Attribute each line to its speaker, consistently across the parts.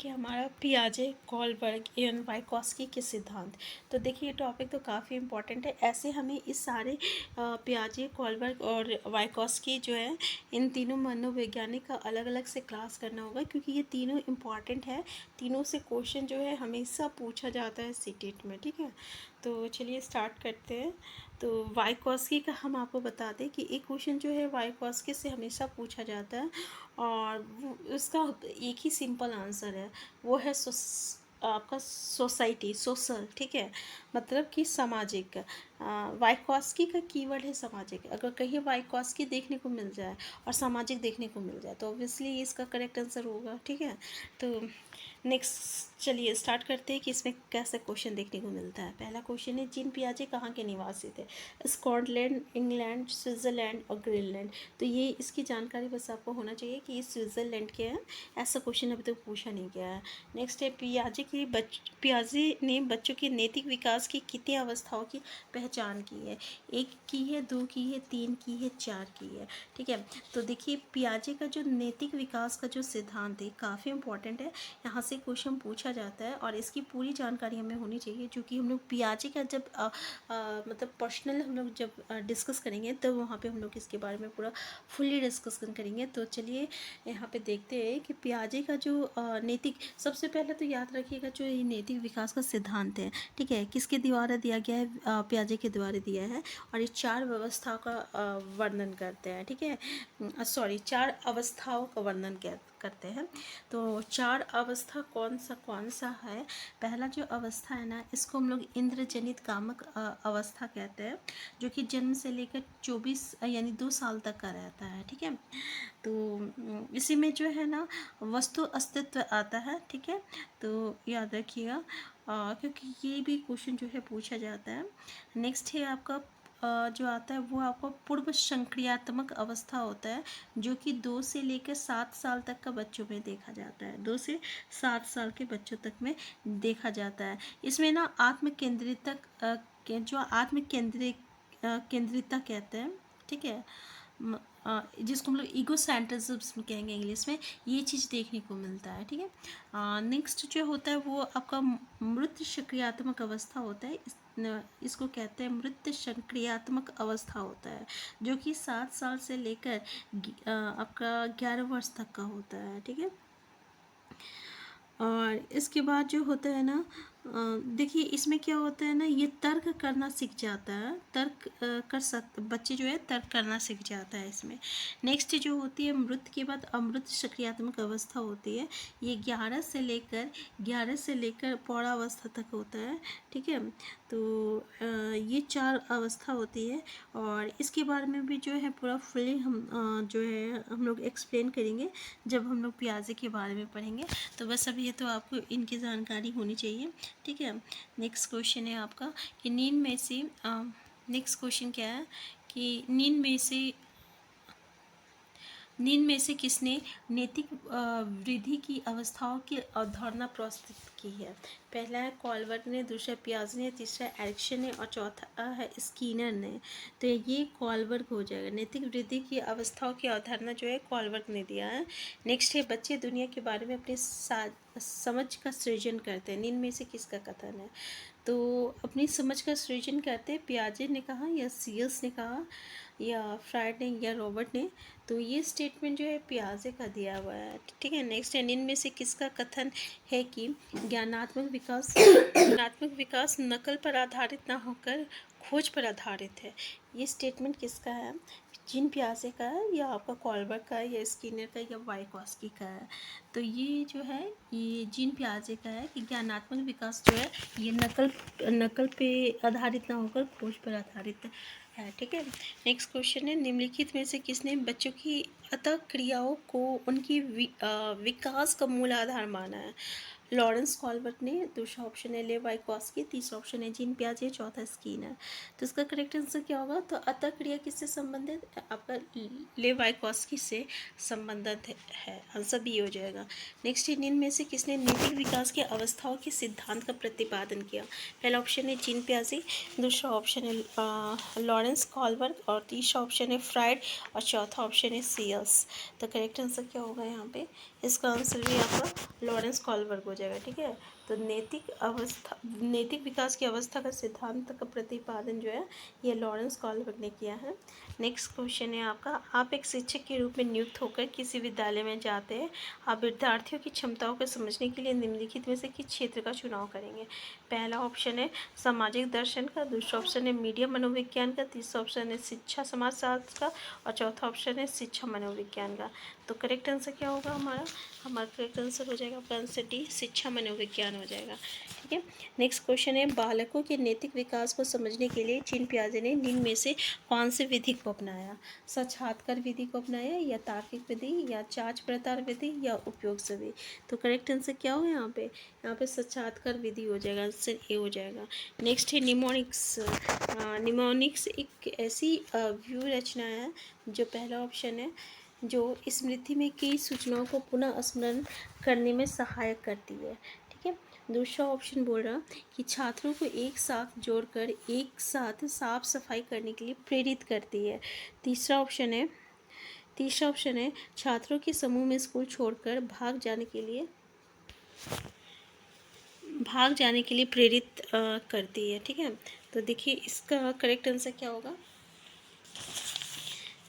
Speaker 1: Topic है हमारा पियाजे, Kohlberg एवं वाइकोस्की के सिद्धांत। तो देखिए ये टॉपिक तो काफ़ी इम्पोर्टेंट है। ऐसे हमें इस सारे पियाजे, कोलबर्ग और वाइकोस्की जो है, इन तीनों मनोवैज्ञानिक का अलग अलग से क्लास करना होगा, क्योंकि ये तीनों इम्पॉर्टेंट है। तीनों से क्वेश्चन जो है हमेशा पूछा जाता है सीटेट में, ठीक है। तो चलिए स्टार्ट करते हैं। तो वाइकोस्की का हम आपको बता दें कि एक क्वेश्चन जो है वाइकोस्की से हमेशा पूछा जाता है, और उसका एक ही सिंपल आंसर है, वो है आपका सोसाइटी, सोशल, ठीक है, मतलब कि सामाजिक। वाइकोस्की का कीवर्ड है सामाजिक। अगर कहीं वाइकोस्की देखने को मिल जाए और सामाजिक देखने को मिल जाए तो ऑब्वियसली इसका करेक्ट आंसर होगा, ठीक है। तो नेक्स्ट चलिए स्टार्ट करते हैं कि इसमें कैसे क्वेश्चन देखने को मिलता है। पहला क्वेश्चन है, जीन पियाजे कहाँ के निवासी थे? स्कॉटलैंड, इंग्लैंड, स्विट्ज़रलैंड और ग्रीनलैंड। तो ये इसकी जानकारी बस आपको होना चाहिए कि ये स्विट्ज़रलैंड के हैं। ऐसा क्वेश्चन अभी तक पूछा नहीं गया है। नेक्स्ट है, पियाजे ने बच्चों के नैतिक विकास की कितनी अवस्थाओं की पहचान की है? 1 की है, 2 की है, 3 की है, 4 की है, ठीक है। तो देखिए पियाजे का जो नैतिक विकास का जो सिद्धांत है काफ़ी इंपॉर्टेंट है। यहाँ से क्वेश्चन पूछा जाता है और इसकी पूरी जानकारी हमें होनी चाहिए, जो कि हम लोग पियाजे का जब मतलब पर्सनल हम लोग जब डिस्कस करेंगे तब वहाँ पे हम लोग इसके बारे में पूरा फुल्ली डिस्कशन करेंगे। तो चलिए यहाँ पे देखते हैं कि पियाजे का जो नैतिक, सबसे पहले तो याद रखिएगा जो ये नैतिक विकास का सिद्धांत है, ठीक है, किसके द्वारा दिया गया है? पियाजे के द्वारा दिया है। और ये 4 व्यवस्था का वर्णन करते हैं, ठीक है, सॉरी 4 अवस्थाओं का वर्णन करते हैं। तो 4 अवस्था कौन सा है? पहला जो अवस्था है ना, इसको हम लोग इंद्रजनित कामक अवस्था कहते हैं, जो कि जन्म से लेकर 24 यानी 2 साल तक का रहता है, ठीक है। तो इसी में जो है ना वस्तु अस्तित्व आता है, ठीक है। तो याद रखिएगा क्योंकि ये भी क्वेश्चन जो है पूछा जाता है। नेक्स्ट है आपका जो आता है वो आपको पूर्व संक्रियात्मक अवस्था होता है, जो कि 2 से लेकर 7 साल तक का बच्चों में देखा जाता है। 2 से 7 साल के बच्चों तक में देखा जाता है। इसमें ना जो आत्म केंद्रितता कहते हैं, ठीक है, जिसको हम लोग ईगो सेंट्रिज्म कहेंगे इंग्लिश में, ये चीज़ देखने को मिलता है, ठीक है। नेक्स्ट जो होता है वो आपका मृत सक्रियात्मक अवस्था होता है। इसको कहते हैं मृत सक्रियात्मक अवस्था होता है, जो कि 7 साल से लेकर आपका 11 वर्ष तक का होता है, ठीक है। और इसके बाद जो होता है ना, देखिए इसमें क्या होता है ना, ये तर्क करना सीख जाता है। बच्चे जो है तर्क करना सीख जाता है इसमें। नेक्स्ट जो होती है मृत के बाद अमृत सक्रियात्मक अवस्था होती है। ये 11 से लेकर पौरावस्था तक होता है, ठीक है। तो ये 4 अवस्था होती है, और इसके बारे में भी जो है पूरा फुली हम जो है हम लोग एक्सप्लेन करेंगे जब हम लोग पियाजे के बारे में पढ़ेंगे। तो बस अभी ये तो आपको इनकी जानकारी होनी चाहिए, ठीक है। नेक्स्ट क्वेश्चन है आपका कि नेक्स्ट क्वेश्चन क्या है कि नींद में से किसने नैतिक वृद्धि की अवस्थाओं की अवधारणा प्रस्तुत की है? पहला है कोलबर्ग ने, दूसरा पियाजे ने, तीसरा एरिक्सन ने और चौथा है स्किनर ने। तो ये कोलबर्ग हो जाएगा। नैतिक वृद्धि की अवस्थाओं की अवधारणा जो है कोलबर्ग ने दिया है। नेक्स्ट है बच्चे दुनिया के बारे में अपनी समझ का सृजन करते हैं। नींद में से किसका कथन है? तो अपनी समझ का सृजन करते हैं पियाजे ने कहा, या सीएस ने कहा, या फ्राइड ने, या रॉबर्ट ने। तो ये स्टेटमेंट जो है पियाजे का दिया हुआ है, ठीक है। नेक्स्ट है इनमें से किसका कथन है कि ज्ञानात्मक विकास नकल पर आधारित न होकर खोज पर आधारित है? ये स्टेटमेंट किसका है? जीन पियाजे का है, या आपका कोलबर्ग का है, या स्किनर का, या वाइकोस्की का है? तो ये जो है ये जीन पियाजे का है कि ज्ञानात्मक विकास जो है ये नकल पे आधारित ना होकर खोज पर आधारित है, ठीक है। नेक्स्ट क्वेश्चन है निम्नलिखित में से किसने बच्चों की अतः क्रियाओं को उनकी विकास का मूल आधार माना है? लॉरेंस कोलबर्ग ने, दूसरा ऑप्शन है ले वाइकोस्की, तीसरा ऑप्शन है जीन पियाजे, चौथा स्किनर। तो इसका करेक्ट आंसर क्या होगा? तो अतः क्रिया किससे संबंधित? आपका ले वाइकोस्की से संबंधित है, आंसर बी हो जाएगा। नेक्स्ट है निम्न में से किसने नैतिक विकास की अवस्थाओं के सिद्धांत का प्रतिपादन किया? पहला ऑप्शन है जीन पियाजे, दूसरा ऑप्शन है लॉरेंस कोलबर्ग, और तीसरा ऑप्शन है फ्राइड, और चौथा ऑप्शन है सीएस। स्केल्स। तो करेक्ट आंसर क्या होगा यहाँ पे? इसका आंसर भी आपका लॉरेंस कॉलबर्ग हो जाएगा। ठीक है, तो नैतिक विकास की अवस्था का सिद्धांत का प्रतिपादन जो है ये लॉरेंस कॉलबर्ग ने किया है। नेक्स्ट क्वेश्चन है आपका, आप एक शिक्षक के रूप में नियुक्त होकर किसी विद्यालय में जाते हैं। आप विद्यार्थियों की क्षमताओं को समझने के लिए निम्नलिखित में से किस क्षेत्र का चुनाव करेंगे? पहला ऑप्शन है सामाजिक दर्शन का, दूसरा ऑप्शन है मीडिया मनोविज्ञान का, तीसरा ऑप्शन है शिक्षा समाजशास्त्र का और चौथा ऑप्शन है शिक्षा मनोविज्ञान का। तो करेक्ट आंसर क्या होगा हमारा करेक्ट आंसर हो जाएगा आपका आंसर डी, शिक्षा मनोविज्ञान हो जाएगा। ठीक है, नेक्स्ट क्वेश्चन है, बालकों के नैतिक विकास को समझने के लिए जीन पियाजे ने निम्न में से कौन से विधि को अपनाया? साक्षात्कार विधि को अपनाया, या तार्किक विधि, या जांच पड़ताल विधि, या उपयोग विधि? तो करेक्ट आंसर क्या होगा यहाँ पे साक्षात्कार विधि हो जाएगा, आंसर ए हो जाएगा। नेक्स्ट है निमोनिक्स। निमोनिक्स एक ऐसी व्यू रचना है जो पहला ऑप्शन है जो स्मृति में कई सूचनाओं को पुनः स्मरण करने में सहायक करती है। ठीक है, दूसरा ऑप्शन बोल रहा कि छात्रों को एक साथ जोड़कर एक साथ साफ सफाई करने के लिए प्रेरित करती है। तीसरा ऑप्शन है छात्रों के समूह में स्कूल छोड़कर भाग जाने के लिए प्रेरित करती है। ठीक है, तो देखिए इसका करेक्ट आंसर क्या होगा?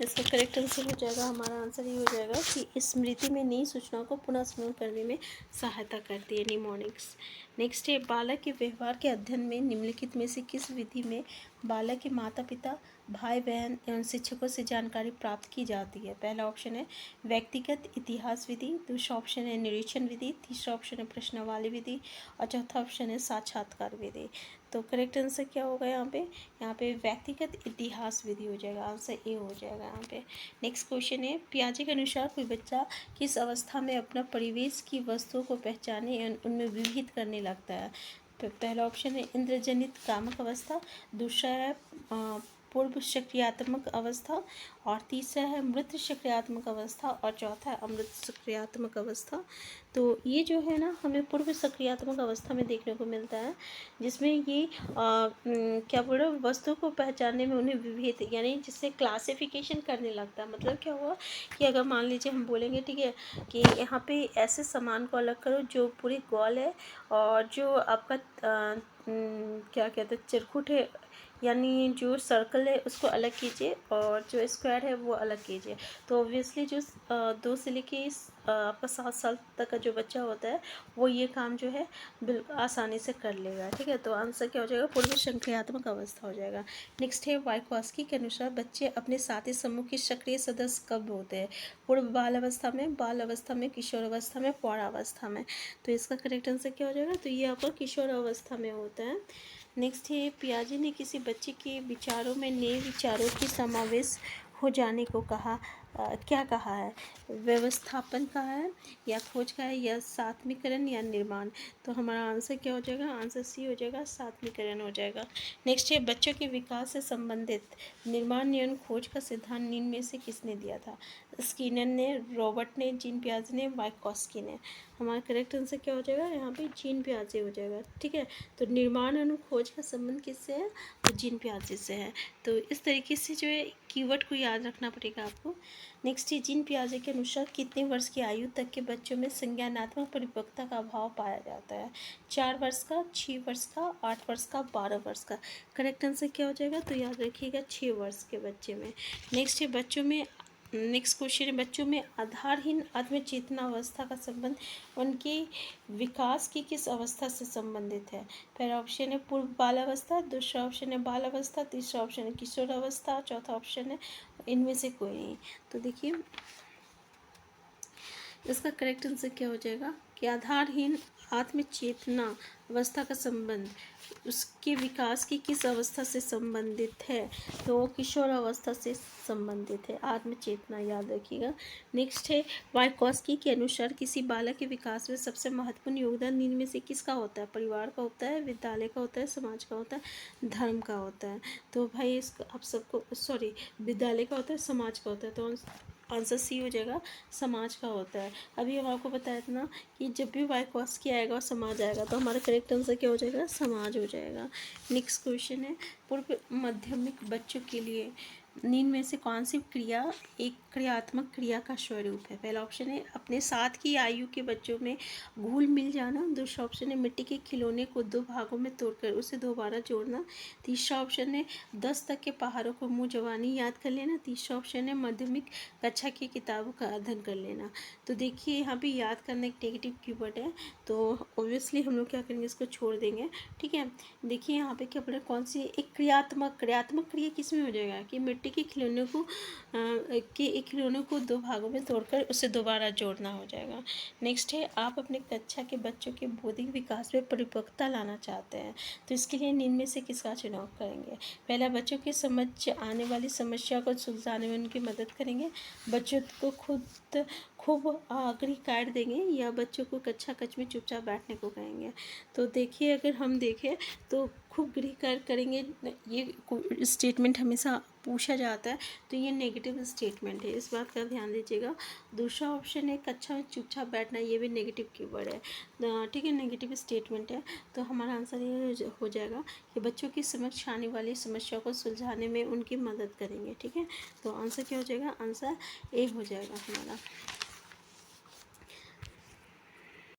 Speaker 1: इसका करेक्ट आंसर हो जाएगा, हमारा आंसर ये हो जाएगा कि स्मृति में नई सूचनाओं को पुनः स्मरण करने में सहायता करती है निमोनिक्स। नेक्स्ट है, बालक के व्यवहार के अध्ययन में निम्नलिखित में से किस विधि में बालक के माता पिता, भाई बहन एवं शिक्षकों से जानकारी प्राप्त की जाती है? पहला ऑप्शन है व्यक्तिगत इतिहास विधि, दूसरा ऑप्शन है निरीक्षण विधि, तीसरा ऑप्शन है प्रश्नावली विधि और चौथा ऑप्शन है साक्षात्कार विधि। तो करेक्ट आंसर क्या होगा यहाँ पे व्यक्तिगत इतिहास विधि हो जाएगा, आंसर ए हो जाएगा यहाँ पे। नेक्स्ट क्वेश्चन है, पियाजे के अनुसार कोई बच्चा किस अवस्था में अपना परिवेश की वस्तुओं को पहचाने एवं उनमें विविध करने लगता है? पहला ऑप्शन है इंद्रजनित कामक अवस्था, दूसरा है पूर्व सक्रियात्मक अवस्था और तीसरा है मृत सक्रियात्मक अवस्था और चौथा है अमृत सक्रियात्मक अवस्था। तो ये जो है ना हमें पूर्व सक्रियात्मक अवस्था में देखने को मिलता है, जिसमें ये क्या बोल रहे वस्तु को पहचानने में उन्हें विभेद यानी जिससे क्लासिफिकेशन करने लगता है। मतलब क्या हुआ कि अगर मान लीजिए हम बोलेंगे ठीक है कि यहाँ पे ऐसे सामान को अलग करो जो पूरी गोल है और जो आपका क्या कहते हैं चिरकुट है यानी जो सर्कल है उसको अलग कीजिए और जो स्क्वायर है वो अलग कीजिए। तो ऑब्वियसली जो 2 से लेके आपका 7 साल तक का जो बच्चा होता है वो ये काम जो है बिल्कुल आसानी से कर लेगा। ठीक है, तो आंसर क्या हो जाएगा? पूर्व संक्रियात्मक अवस्था हो जाएगा। नेक्स्ट है वाइकोस्की के अनुसार बच्चे अपने साथी समूह के सक्रिय सदस्य कब होते हैं? पूर्व बाल अवस्था में, किशोर अवस्था में, पौरावस्था में। तो इसका करेक्ट आंसर क्या हो जाएगा? तो ये आपका किशोर अवस्था में होता है। नेक्स्ट है पियाजे ने किसी बच्चे के विचारों में नए विचारों की समावेश हो जाने को क्या कहा है? व्यवस्थापन कहा है या खोज का है या सात्मीकरण या निर्माण? तो हमारा आंसर क्या हो जाएगा? आंसर सी हो जाएगा, सात्मीकरण हो जाएगा। नेक्स्ट है बच्चों के विकास से संबंधित निर्माण एवं खोज का सिद्धांत निम्न में से किसने दिया था? स्किनर ने, रॉबर्ट ने, जीन पियाजे ने, वाइकोस्की ने? हमारा करेक्ट आंसर क्या हो जाएगा? यहाँ पे जीन पियाजे हो जाएगा। ठीक है, तो निर्माण एवं खोज का संबंध किससे है? तो जीन पियाजे से है। तो इस तरीके से जो है कीवर्ड को याद रखना पड़ेगा आपको। नेक्स्ट है जीन पियाजे के अनुसार कितने वर्ष की आयु तक के बच्चों में संज्ञानात्मक परिपक्वता का अभाव पाया जाता है? 4 वर्ष का, 6 वर्ष का, 8 वर्ष का, 12 वर्ष का? करेक्ट आंसर क्या हो जाएगा? तो याद रखिएगा 6 वर्ष के बच्चे में। नेक्स्ट क्वेश्चन है बच्चों में आधारहीन आत्मचेतना अवस्था का संबंध उनके विकास की किस अवस्था से संबंधित है? पहला ऑप्शन है पूर्व बाल अवस्था, दूसरा ऑप्शन है बाल अवस्था, तीसरा ऑप्शन है किशोर अवस्था, चौथा ऑप्शन है इनमें से कोई नहीं। तो देखिए इसका करेक्ट आंसर क्या हो जाएगा कि आधारहीन आत्मचेतना अवस्था का संबंध उसके विकास की किस अवस्था से संबंधित है? तो वो किशोर अवस्था से संबंधित है। आत्मचेतना याद रखिएगा। नेक्स्ट है वाइकोस्की के अनुसार किसी बालक के विकास में सबसे महत्वपूर्ण योगदान निम्न में से किसका होता है? परिवार का होता है, विद्यालय का होता है, समाज का होता है, धर्म का होता है? तो भाई इसका आप सबको विद्यालय का होता है, समाज का होता है। तो आंसर सी हो जाएगा, समाज का होता है। अभी हम आपको बताया था ना कि जब भी वाइकोस्की आएगा और समाज आएगा तो हमारा करेक्ट आंसर क्या हो जाएगा? समाज हो जाएगा। नेक्स्ट क्वेश्चन है पूर्व माध्यमिक बच्चों के लिए नींद में से कौन सी क्रिया एक क्रियात्मक क्रिया का स्वरूप है? पहला ऑप्शन है अपने साथ की आयु के बच्चों में घुल मिल जाना। दूसरा ऑप्शन है मिट्टी के खिलौने को दो भागों में तोड़कर उसे दोबारा जोड़ना। तीसरा ऑप्शन है 10 तक के पहाड़ों को मुँह जबानी याद कर लेना। तीसरा ऑप्शन है माध्यमिक कक्षा की किताबों का अध्ययन कर लेना। तो देखिए यहाँ पे याद करना एक नेगेटिव कीवर्ड है, तो ऑब्वियसली हम लोग क्या करेंगे, इसको छोड़ देंगे। ठीक है, देखिए यहाँ पे क्या बोला, कौन सी एक क्रियात्मक क्रिया किस में हो जाएगा कि मिट्टी के खिलौनों को एक खिलौनों को दो भागों में तोड़कर उसे दोबारा जोड़ना हो जाएगा। नेक्स्ट है आप अपने कक्षा के बच्चों के बौद्धिक विकास में परिपक्वता लाना चाहते हैं, तो इसके लिए निम्न में से किसका चुनाव करेंगे? पहला, बच्चों की समझ आने वाली समस्या को सुलझाने में उनकी मदद करेंगे, बच्चों को खूब गृह कार्य देंगे, या बच्चों को कक्षा कक्ष में चुपचाप बैठने को कहेंगे। तो देखिए अगर हम देखें तो खूब गृह कार्य करेंगे, ये स्टेटमेंट हमेशा पूछा जाता है, तो ये नेगेटिव स्टेटमेंट है, इस बात का ध्यान दीजिएगा। दूसरा ऑप्शन है कक्षा में चुपचाप बैठना, ये भी नेगेटिव कीवर्ड है, ठीक है, नेगेटिव स्टेटमेंट है। तो हमारा आंसर ये हो जाएगा कि बच्चों की समक्ष आने वाली समस्या को सुलझाने में उनकी मदद करेंगे। ठीक है, तो आंसर क्या हो जाएगा? आंसर ए हो जाएगा हमारा।